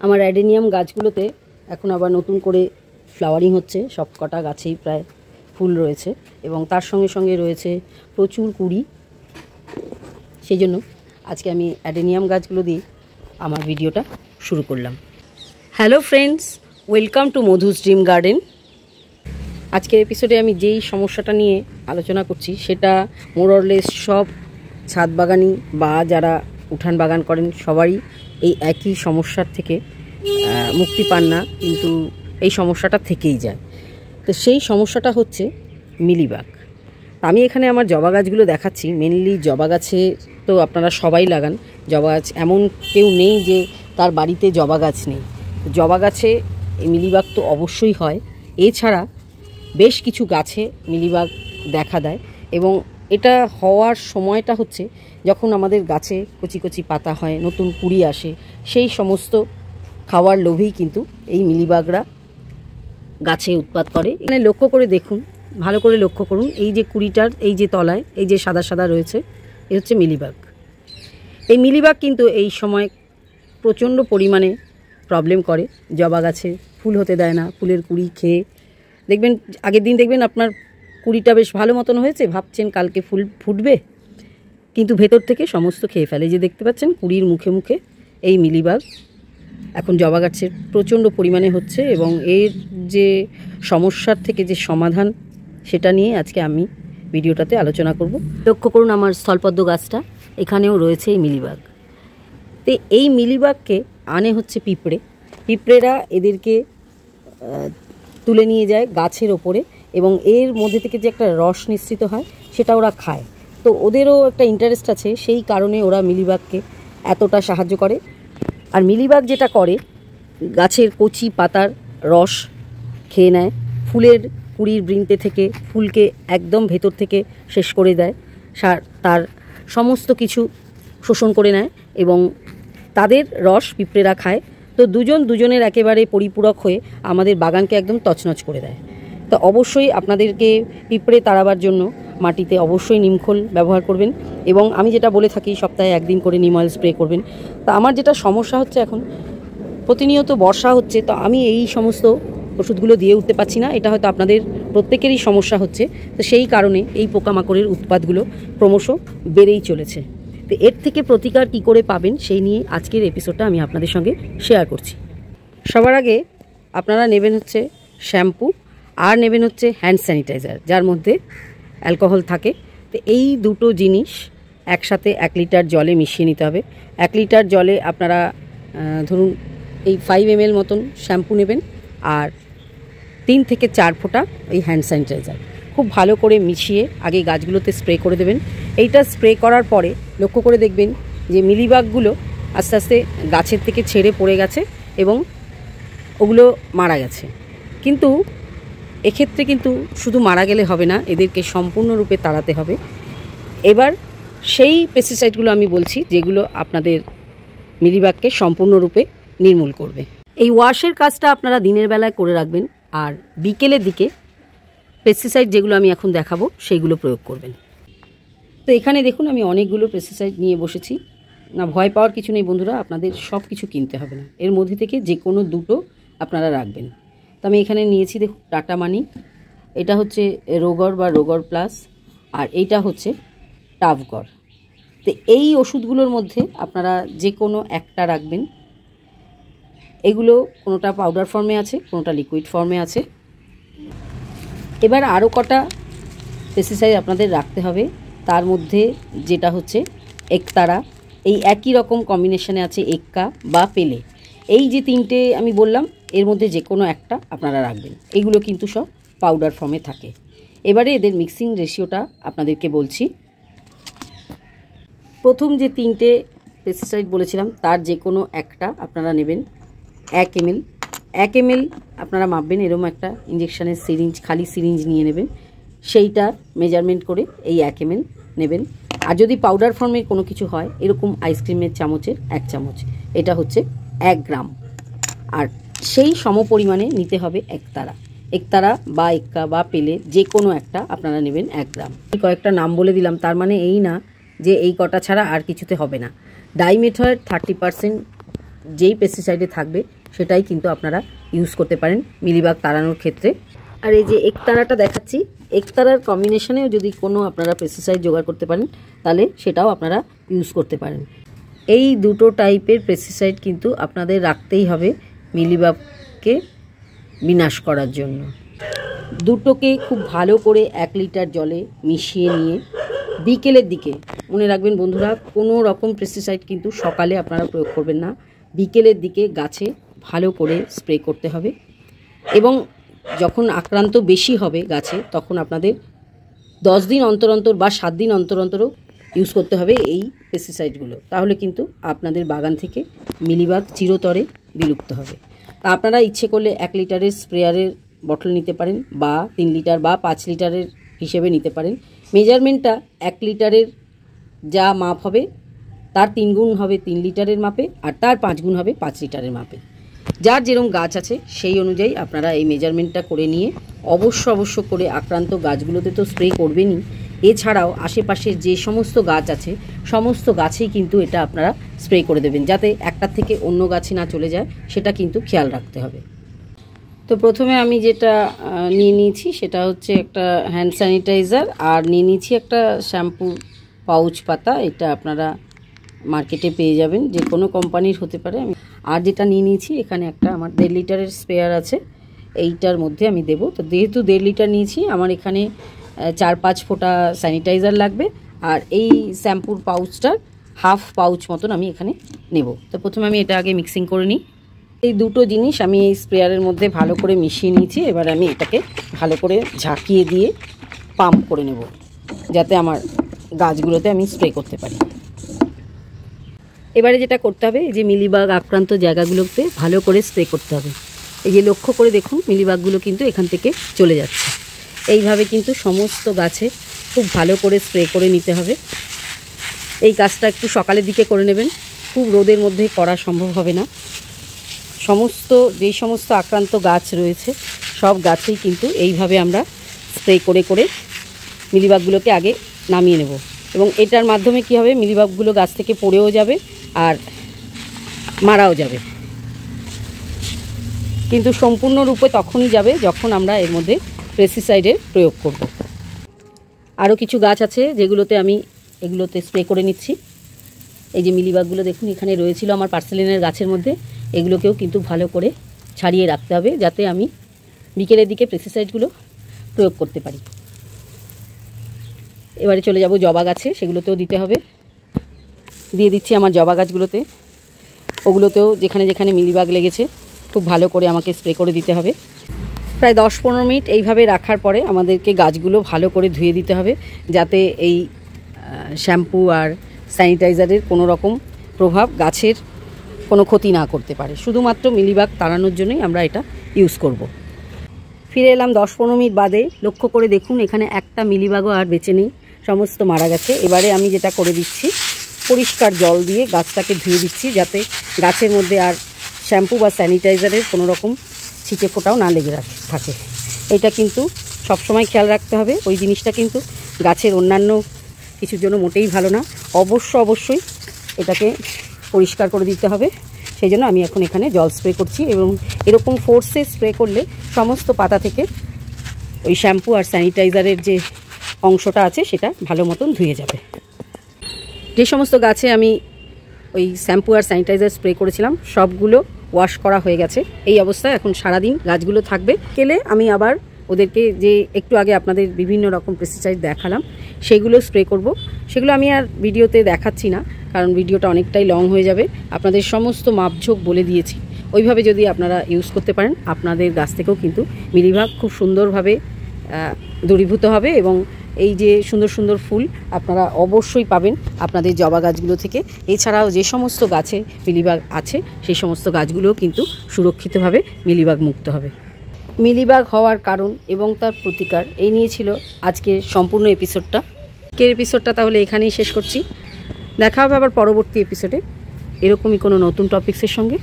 আমার অ্যাডেনিয়াম গাছগুলোতে এখন আবার নতুন করে ফ্লাওয়ারিং হচ্ছে, সব কটা গাছেই প্রায় ফুল রয়েছে এবং তার সঙ্গে সঙ্গে রয়েছে প্রচুর কুড়ি। সেই জন্য আজকে আমি অ্যাডেনিয়াম গাছগুলো দিয়ে আমার ভিডিওটা শুরু করলাম। Hello friends, welcome to Madhu's dream garden. আজকের এপিসোডে আমি যেই সমস্যাটা নিয়ে আলোচনা করছি সেটা মোরলেস সব ছাদ বাগানি বা যারা উঠান বাগান করেন সবারই এই একই সমস্যার থেকে মুক্তি পান না, কিন্তু এই সমস্যাটা থেকেই যায়। তো সেই সমস্যাটা হচ্ছে মিলিবাগ। আমি এখানে আমার জবা গাছগুলো দেখাচ্ছি। মেনলি জবা গাছে তো আপনারা সবাই লাগান, জবা গাছ এমন কেউ নেই যে তার বাড়িতে জবা গাছ নেই। জবা গাছে এই মিলিবাগ তো অবশ্যই হয়, এছাড়া বেশ কিছু গাছে মিলিবাগ দেখা দেয় এবং এটা হওয়ার সময়টা হচ্ছে যখন আমাদের গাছে কচি কচি পাতা হয়, নতুন কুড়ি আসে, সেই সমস্ত খাওয়ার লোভেই কিন্তু এই মিলিবাগরা গাছে উৎপাত করে। এখানে লক্ষ্য করে দেখুন, ভালো করে লক্ষ্য করুন, এই যে কুড়িটার এই যে তলায় এই যে সাদা সাদা রয়েছে, এ হচ্ছে মিলিবাগ। এই মিলিবাগ কিন্তু এই সময় প্রচণ্ড পরিমাণে প্রবলেম করে, জবা গাছে ফুল হতে দেয় না। ফুলের কুড়ি খেয়ে দেখবেন, আগের দিন দেখবেন আপনার কুড়িটা বেশ ভালো মতন হয়েছে, ভাবছেন কালকে ফুল ফুটবে, কিন্তু ভেতর থেকে সমস্ত খেয়ে ফেলে। যে দেখতে পাচ্ছেন কুড়ির মুখে মুখে এই মিলিবাগ এখন জবা গাছের প্রচণ্ড পরিমাণে হচ্ছে এবং এর যে সমস্যার থেকে যে সমাধান সেটা নিয়ে আজকে আমি ভিডিওটাতে আলোচনা করব। লক্ষ্য করুন আমার স্থলপদ্ম গাছটা, এখানেও রয়েছে এই মিলিবাগ। তো এই মিলিবাগকে আনে হচ্ছে পিঁপড়েরা এদেরকে তুলে নিয়ে যায় গাছের ওপরে এবং এর মধ্যে থেকে যে একটা রস নিঃসৃত হয় সেটা ওরা খায়। তো ওদেরও একটা ইন্টারেস্ট আছে, সেই কারণে ওরা মিলিবাগকে এতটা সাহায্য করে। আর মিলিবাগ যেটা করে, গাছের কচি পাতার রস খেয়ে নেয়, ফুলের কুড়ির বৃন্তে থেকে ফুলকে একদম ভেতর থেকে শেষ করে দেয়, তার সমস্ত কিছু শোষণ করে নেয় এবং তাদের রস পিঁপড়েরা খায়। তো দুজনের একেবারে পরিপূরক হয়ে আমাদের বাগানকে একদম তছনছ করে দেয়। তো অবশ্যই আপনাদেরকে পিঁপড়ে তাড়াবার জন্য মাটিতে অবশ্যই নিমখোল ব্যবহার করবেন এবং আমি যেটা বলে থাকি সপ্তাহে একদিন করে নিম অয়েল স্প্রে করবেন। তো আমার যেটা সমস্যা হচ্ছে, এখন প্রতিনিয়ত বর্ষা হচ্ছে, তো আমি এই সমস্ত ওষুধগুলো দিয়ে উঠতে পারছি না। এটা হয়তো আপনাদের প্রত্যেকেরই সমস্যা হচ্ছে। তো সেই কারণে এই পোকামাকড়ের উৎপাতগুলো ক্রমশ বেড়েই চলেছে। তো এর থেকে প্রতিকার কী করে পাবেন সেই নিয়ে আজকের এপিসোডটা আমি আপনাদের সঙ্গে শেয়ার করছি। সবার আগে আপনারা নেবেন হচ্ছে শ্যাম্পু আর নেবেন হচ্ছে হ্যান্ড স্যানিটাইজার, যার মধ্যে অ্যালকোহল থাকে। তো এই দুটো জিনিস একসাথে 1 লিটার জলে মিশিয়ে নিতে হবে। 1 লিটার জলে আপনারা ধরুন এই 5 ml মতন শ্যাম্পু নেবেন আর 3 থেকে 4 ফোঁটা এই হ্যান্ড স্যানিটাইজার খুব ভালো করে মিশিয়ে আগে গাছগুলোতে স্প্রে করে দেবেন। এইটা স্প্রে করার পরে লক্ষ্য করে দেখবেন যে মিলিবাগগুলো আস্তে আস্তে গাছের থেকে ছেড়ে পড়ে গেছে এবং ওগুলো মারা গেছে। কিন্তু এক্ষেত্রে কিন্তু শুধু মারা গেলে হবে না, এদেরকে সম্পূর্ণরূপে তাড়াতে হবে। এবার সেই পেস্টিসাইডগুলো আমি বলছি যেগুলো আপনাদের মিলিবাগকে সম্পূর্ণরূপে নির্মূল করবে। এই ওয়াশের কাজটা আপনারা দিনের বেলায় করে রাখবেন আর বিকেলের দিকে পেস্টিসাইড যেগুলো আমি এখন দেখাবো সেইগুলো প্রয়োগ করবেন। তো এখানে দেখুন আমি অনেকগুলো পেস্টিসাইড নিয়ে বসেছি। না, ভয় পাওয়ার কিছু নেই বন্ধুরা, আপনাদের সব কিছু কিনতে হবে না, এর মধ্যে থেকে যে কোনো দুটো আপনারা রাখবেন। তো আমি এখানে নিয়েছি দেখুন টাটা মানি, এটা হচ্ছে রোগর বা রোগর প্লাস, আর এইটা হচ্ছে টাভগর। তো এই ওষুধগুলোর মধ্যে আপনারা যে কোনো একটা রাখবেন। এগুলো কোনোটা পাউডার ফর্মে আছে, কোনোটা লিকুইড ফর্মে আছে। এবার আরও কটা পেস্টিসাইড আপনাদের রাখতে হবে, তার মধ্যে যেটা হচ্ছে একতারা, এই একই রকম কম্বিনেশনে আছে এক্কা বা পেলে। এই যে তিনটে আমি বললাম এর মধ্যে যে কোনো একটা আপনারা রাখবেন। এগুলো কিন্তু সব পাউডার ফর্মে থাকে। এবারে এদের মিক্সিং রেশিওটা আপনাদেরকে বলছি। প্রথম যে তিনটে পেস্টিসাইড বলেছিলাম তার যে কোনো একটা আপনারা নেবেন 1 ml। 1 ml আপনারা মাপবেন, এরকম একটা ইঞ্জেকশনের সিরিঞ্জ, খালি সিরিঞ্জ নিয়ে নেবেন, সেইটা মেজারমেন্ট করে এই 1 ml নেবেন। আর যদি পাউডার ফর্মের কোনো কিছু হয়, এরকম আইসক্রিমের চামচের 1 চামচ, এটা হচ্ছে 1 গ্রাম। আর সেই সমপরিমাণে নিতে হবে একতারা বা এক্কা বা পেলে যে কোনো একটা আপনারা নেবেন 1 গ্রাম। কয়েকটা নাম বলে দিলাম, তার মানে এই না যে এই কটা ছাড়া আর কিছুতে হবে না। ডাইমেথয়েড 30% যেই পেস্টিসাইডে থাকবে সেটাই কিন্তু আপনারা ইউজ করতে পারেন মিলিবাগ তাড়ানোর ক্ষেত্রে। আর এই যে একতারাটা দেখাচ্ছি, একতারার কম্বিনেশনেও যদি কোনো আপনারা পেস্টিসাইড জোগাড় করতে পারেন তাহলে সেটাও আপনারা ইউজ করতে পারেন। এই দুটো টাইপের পেস্টিসাইড কিন্তু আপনাদের রাখতেই হবে মিলিবাগকে বিনাশ করার জন্য। দুটোকে খুব ভালো করে 1 লিটার জলে মিশিয়ে নিয়ে বিকেলের দিকে, মনে রাখবেন বন্ধুরা, কোনো রকম পেস্টিসাইড কিন্তু সকালে আপনারা প্রয়োগ করবেন না, বিকেলের দিকে গাছে ভালো করে স্প্রে করতে হবে। এবং যখন আক্রান্ত বেশি হবে গাছে তখন আপনাদের 10 দিন অন্তর অন্তর বা 7 দিন অন্তর অন্তরও ইউজ করতে হবে এই পেস্টিসাইডগুলো, তাহলে কিন্তু আপনাদের বাগান থেকে মিলিবাগ চিরতরে বিলুপ্ত হবে। তা আপনারা ইচ্ছে করলে 1 লিটারের স্প্রেয়ারের বটল নিতে পারেন বা 3 লিটার বা 5 লিটারের হিসেবে নিতে পারেন। মেজারমেন্টটা 1 লিটারের যা মাপ হবে তার 3 গুণ হবে 3 লিটারের মাপে, আর তার 5 গুণ হবে 5 লিটারের মাপে। যার যেরকম গাছ আছে সেই অনুযায়ী আপনারা এই মেজারমেন্টটা করে নিয়ে অবশ্য করে আক্রান্ত গাছগুলোতে তো স্প্রে করবেনই, এছাড়াও আশেপাশের যে সমস্ত গাছ আছে সমস্ত গাছেই কিন্তু এটা আপনারা স্প্রে করে দেবেন, যাতে একটার থেকে অন্য গাছে না চলে যায়, সেটা কিন্তু খেয়াল রাখতে হবে। তো প্রথমে আমি যেটা নিয়ে নিয়েছি সেটা হচ্ছে একটা হ্যান্ড স্যানিটাইজার, আর নিয়ে নিয়েছি একটা শ্যাম্পু পাউচ পাতা। এটা আপনারা মার্কেটে পেয়ে যাবেন, যে কোনো কোম্পানির হতে পারে। আর যেটা নিয়ে নিয়েছি, এখানে একটা আমার 1.5 লিটারের স্প্রেয়ার আছে, এইটার মধ্যে আমি দেব। তো যেহেতু 1.5 লিটার নিয়েছি, আমার এখানে 4-5 ফোঁটা স্যানিটাইজার লাগবে, আর এই শ্যাম্পুর পাউচটার হাফ পাউচ মতন আমি এখানে নেব। তো প্রথমে আমি এটা আগে মিক্সিং করে নিই। এই দুটো জিনিস আমি এই স্প্রেয়ারের মধ্যে ভালো করে মিশিয়ে নিয়েছি। এবার আমি এটাকে ভালো করে ঝাঁকিয়ে দিয়ে পাম্প করে নেব, যাতে আমার গাছগুলোতে আমি স্প্রে করতে পারি। এবারে যেটা করতে হবে, এই যে মিলিবাগ আক্রান্ত জায়গাগুলোতে ভালো করে স্প্রে করতে হবে। এই যে লক্ষ্য করে দেখুন, মিলিবাগগুলো কিন্তু এখান থেকে চলে যাচ্ছে। এইভাবে কিন্তু সমস্ত গাছে খুব ভালো করে স্প্রে করে নিতে হবে। এই কাজটা একটু সকালের দিকে করে নেবেন, খুব রোদের মধ্যে করা সম্ভব হবে না। যেই সমস্ত আক্রান্ত গাছ রয়েছে সব গাছেই কিন্তু এইভাবে আমরা স্প্রে করে মিলিবাগগুলোকে আগে নামিয়ে নেব। এবং এটার মাধ্যমে কি হবে, মিলিবাগগুলো গাছ থেকে পড়েও যাবে আর মারাও যাবে, কিন্তু সম্পূর্ণরূপে তখনই যাবে যখন আমরা এর মধ্যে পেস্টিসাইডের প্রয়োগ করব। আরও কিছু গাছ আছে যেগুলোতে আমি এগুলোতে স্প্রে করে নিচ্ছি। এই যে মিলিবাগগুলো দেখুন এখানে রয়েছিল আমার পার্সেলিনের গাছের মধ্যে, এগুলোকেও কিন্তু ভালো করে ছাড়িয়ে রাখতে হবে, যাতে আমি বিকেলের দিকে পেস্টিসাইডগুলো প্রয়োগ করতে পারি। এবারে চলে যাব জবা গাছে, সেগুলোতেও দিতে হবে। দিয়ে দিচ্ছি আমার জবা গাছগুলোতে, ওগুলোতেও যেখানে যেখানে মিলিবাগ লেগেছে খুব ভালো করে আমাকে স্প্রে করে দিতে হবে। প্রায় 10-15 মিনিট এইভাবে রাখার পরে আমাদেরকে গাছগুলো ভালো করে ধুয়ে দিতে হবে, যাতে এই শ্যাম্পু আর স্যানিটাইজারের কোনো রকম প্রভাব গাছের কোনো ক্ষতি না করতে পারে। শুধুমাত্র মিলিবাগ তাড়ানোর জন্যই আমরা এটা ইউজ করব। ফিরে এলাম 10-15 মিনিট বাদে। লক্ষ্য করে দেখুন এখানে একটা মিলিবাগও আর বেঁচে নেই, সমস্ত মারা গেছে। এবারে আমি যেটা করে দিচ্ছি, পরিষ্কার জল দিয়ে গাছটাকে ধুয়ে দিচ্ছি, যাতে গাছের মধ্যে আর শ্যাম্পু বা স্যানিটাইজারের কোনো রকম ছিটে ফোঁটাও না লেগে থাকে। এটা কিন্তু সবসময় খেয়াল রাখতে হবে, ওই জিনিসটা কিন্তু গাছের অন্যান্য কিছুর জন্য মোটেই ভালো না। অবশ্যই এটাকে পরিষ্কার করে দিতে হবে। সেই জন্য আমি এখন এখানে জল স্প্রে করছি, এবং এরকম ফোর্সে স্প্রে করলে সমস্ত পাতা থেকে ওই শ্যাম্পু আর স্যানিটাইজারের যে অংশটা আছে সেটা ভালো মতন ধুয়ে যাবে। যে সমস্ত গাছে আমি ওই শ্যাম্পু আর স্যানিটাইজার স্প্রে করেছিলাম সবগুলো ওয়াশ করা হয়ে গেছে। এই অবস্থায় এখন সারাদিন গাছগুলো থাকবে। কেলে আমি আবার ওদেরকে যে একটু আগে আপনাদের বিভিন্ন রকম পেস্টিসাইড দেখালাম সেগুলো স্প্রে করব। সেগুলো আমি আর ভিডিওতে দেখাচ্ছি না, কারণ ভিডিওটা অনেকটাই লং হয়ে যাবে। আপনাদের সমস্ত মাপঝোঁক বলে দিয়েছি, ওইভাবে যদি আপনারা ইউজ করতে পারেন আপনাদের গাছ থেকেও কিন্তু মিলিবাগ খুব সুন্দরভাবে দূরীভূত হবে, এবং এই যে সুন্দর ফুল আপনারা অবশ্যই পাবেন আপনাদের জবা গাছগুলো থেকে। এছাড়াও যে সমস্ত গাছে মিলিবাগ আছে সেই সমস্ত গাছগুলোও কিন্তু সুরক্ষিতভাবে মিলিবাগ মুক্ত হবে। মিলিবাগ হওয়ার কারণ এবং তার প্রতিকার এই নিয়ে ছিল আজকের সম্পূর্ণ এপিসোডটা। এপিসোডটা তাহলে এখানেই শেষ করছি। দেখা হবে আবার পরবর্তী এপিসোডে এরকমই কোনো নতুন টপিক্সের সঙ্গে।